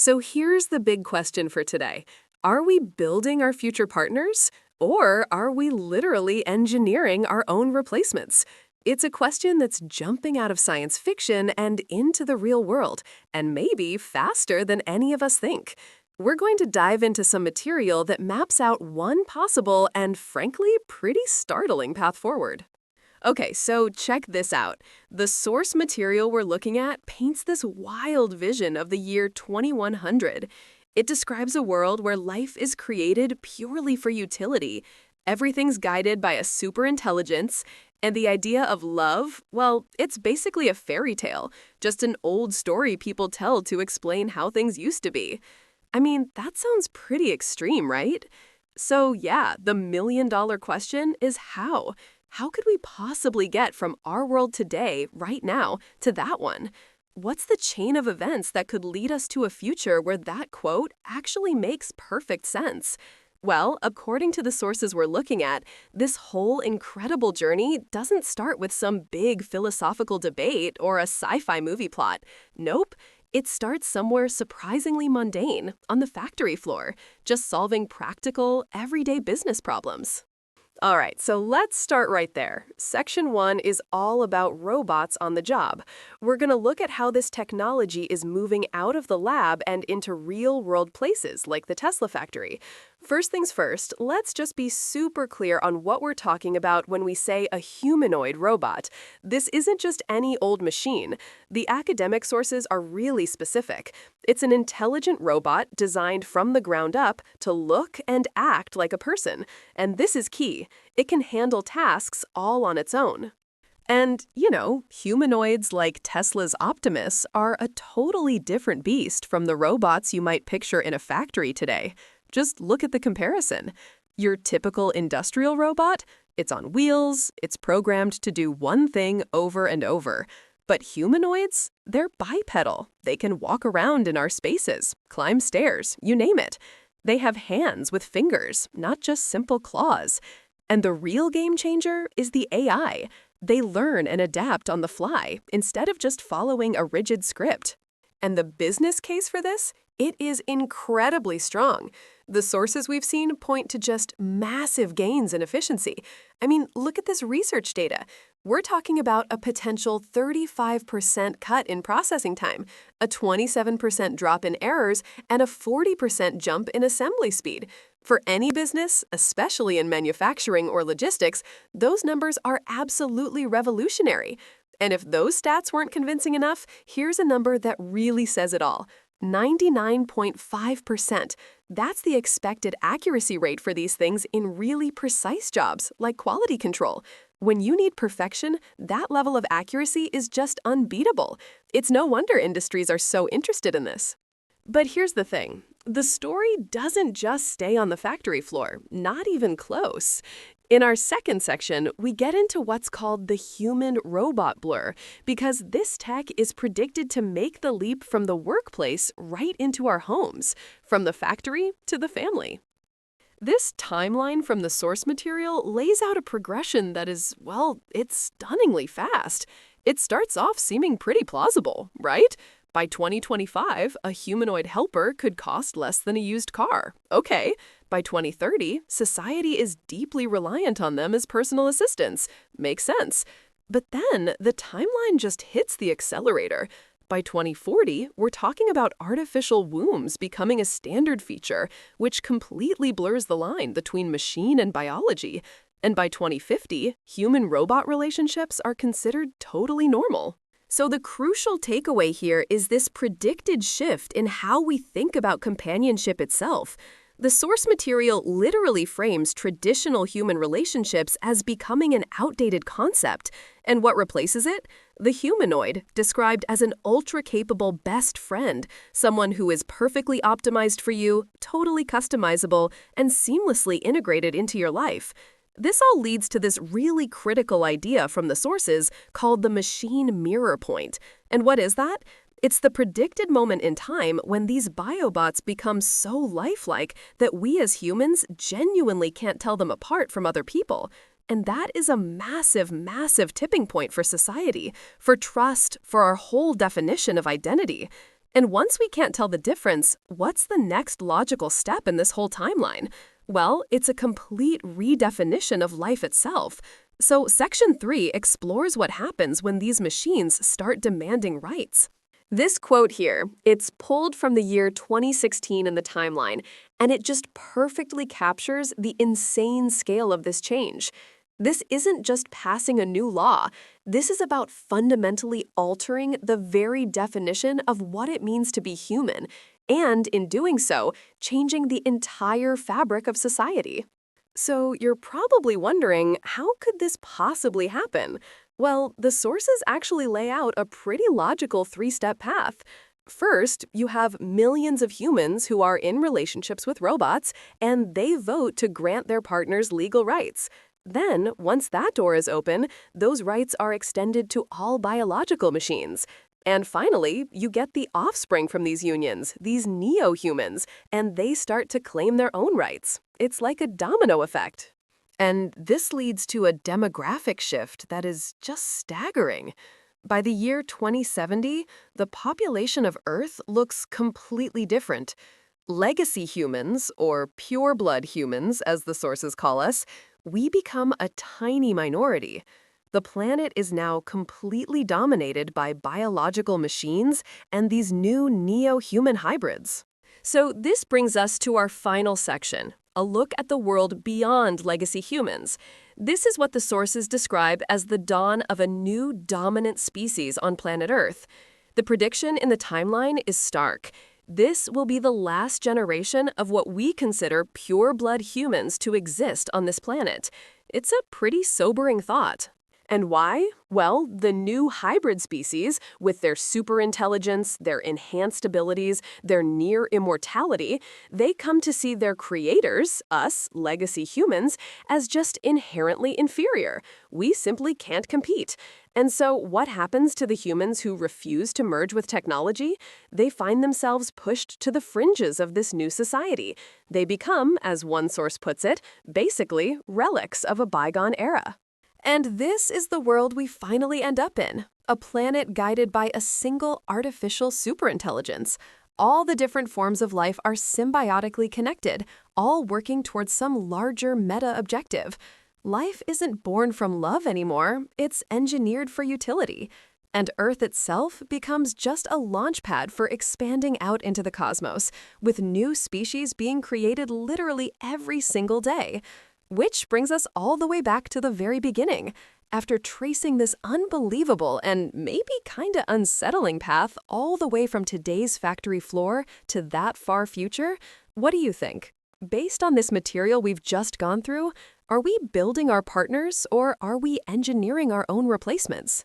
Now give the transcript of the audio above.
So here's the big question for today. Are we building our future partners? Or are we literally engineering our own replacements? It's a question that's jumping out of science fiction and into the real world, and maybe faster than any of us think. We're going to dive into some material that maps out one possible and, frankly, pretty startling path forward. Okay, so check this out. The source material we're looking at paints this wild vision of the year 2100. It describes a world where life is created purely for utility. Everything's guided by a superintelligence, and the idea of love, well, it's basically a fairy tale, just an old story people tell to explain how things used to be. I mean, that sounds pretty extreme, right? So yeah, the million-dollar question is how? How could we possibly get from our world today, right now, to that one? What's the chain of events that could lead us to a future where that quote actually makes perfect sense? Well, according to the sources we're looking at, this whole incredible journey doesn't start with some big philosophical debate or a sci-fi movie plot. Nope. It starts somewhere surprisingly mundane, on the factory floor, just solving practical, everyday business problems. All right, so let's start right there. Section 1 is all about robots on the job. We're going to look at how this technology is moving out of the lab and into real-world places like the Tesla factory. First things first, let's just be super clear on what we're talking about when we say a humanoid robot. This isn't just any old machine. The academic sources are really specific. It's an intelligent robot designed from the ground up to look and act like a person. And this is key. It can handle tasks all on its own. And, humanoids like Tesla's Optimus are a totally different beast from the robots you might picture in a factory today. Just look at the comparison. Your typical industrial robot, it's on wheels, it's programmed to do one thing over and over. But humanoids, they're bipedal. They can walk around in our spaces, climb stairs, you name it. They have hands with fingers, not just simple claws. And the real game changer is the AI. They learn and adapt on the fly instead of just following a rigid script. And the business case for this? It is incredibly strong. The sources we've seen point to just massive gains in efficiency. I mean, look at this research data. We're talking about a potential 35% cut in processing time, a 27% drop in errors, and a 40% jump in assembly speed. For any business, especially in manufacturing or logistics, those numbers are absolutely revolutionary. And if those stats weren't convincing enough, here's a number that really says it all. 99.5%. That's the expected accuracy rate for these things in really precise jobs, like quality control. When you need perfection, that level of accuracy is just unbeatable. It's no wonder industries are so interested in this. But here's the thing. The story doesn't just stay on the factory floor, not even close. In our second section, we get into what's called the human-robot blur, because this tech is predicted to make the leap from the workplace right into our homes, from the factory to the family. This timeline from the source material lays out a progression that is, well, it's stunningly fast. It starts off seeming pretty plausible, right? By 2025, a humanoid helper could cost less than a used car. Okay. By 2030, society is deeply reliant on them as personal assistants. Makes sense. But then the timeline just hits the accelerator. By 2040, we're talking about artificial wombs becoming a standard feature, which completely blurs the line between machine and biology. And by 2050, human-robot relationships are considered totally normal. So the crucial takeaway here is this predicted shift in how we think about companionship itself. The source material literally frames traditional human relationships as becoming an outdated concept. And what replaces it? The humanoid, described as an ultra-capable best friend, someone who is perfectly optimized for you, totally customizable, and seamlessly integrated into your life. This all leads to this really critical idea from the sources called the machine mirror point. And what is that? It's the predicted moment in time when these biobots become so lifelike that we as humans genuinely can't tell them apart from other people. And that is a massive, massive tipping point for society, for trust, for our whole definition of identity. And once we can't tell the difference, what's the next logical step in this whole timeline? Well, it's a complete redefinition of life itself. So, Section 3 explores what happens when these machines start demanding rights. This quote here, it's pulled from the year 2016 in the timeline, and it just perfectly captures the insane scale of this change. This isn't just passing a new law. This is about fundamentally altering the very definition of what it means to be human, and in doing so, changing the entire fabric of society. So you're probably wondering, how could this possibly happen? Well, the sources actually lay out a pretty logical three-step path. First, you have millions of humans who are in relationships with robots, and they vote to grant their partners legal rights. Then, once that door is open, those rights are extended to all biological machines. And finally, you get the offspring from these unions, these neo-humans, and they start to claim their own rights. It's like a domino effect. And this leads to a demographic shift that is just staggering. By the year 2070, the population of Earth looks completely different. Legacy humans, or pure-blood humans as the sources call us, we become a tiny minority. The planet is now completely dominated by biological machines and these new neo-human hybrids. So this brings us to our final section, a look at the world beyond legacy humans. This is what the sources describe as the dawn of a new dominant species on planet Earth. The prediction in the timeline is stark. This will be the last generation of what we consider pure-blood humans to exist on this planet. It's a pretty sobering thought. And why? Well, the new hybrid species, with their superintelligence, their enhanced abilities, their near immortality, they come to see their creators, us, legacy humans, as just inherently inferior. We simply can't compete. And so what happens to the humans who refuse to merge with technology? They find themselves pushed to the fringes of this new society. They become, as one source puts it, basically relics of a bygone era. And this is the world we finally end up in, a planet guided by a single artificial superintelligence. All the different forms of life are symbiotically connected, all working towards some larger meta-objective. Life isn't born from love anymore, it's engineered for utility. And Earth itself becomes just a launchpad for expanding out into the cosmos, with new species being created literally every single day. Which brings us all the way back to the very beginning. After tracing this unbelievable and maybe kinda unsettling path all the way from today's factory floor to that far future, what do you think? Based on this material we've just gone through, are we building our partners or are we engineering our own replacements?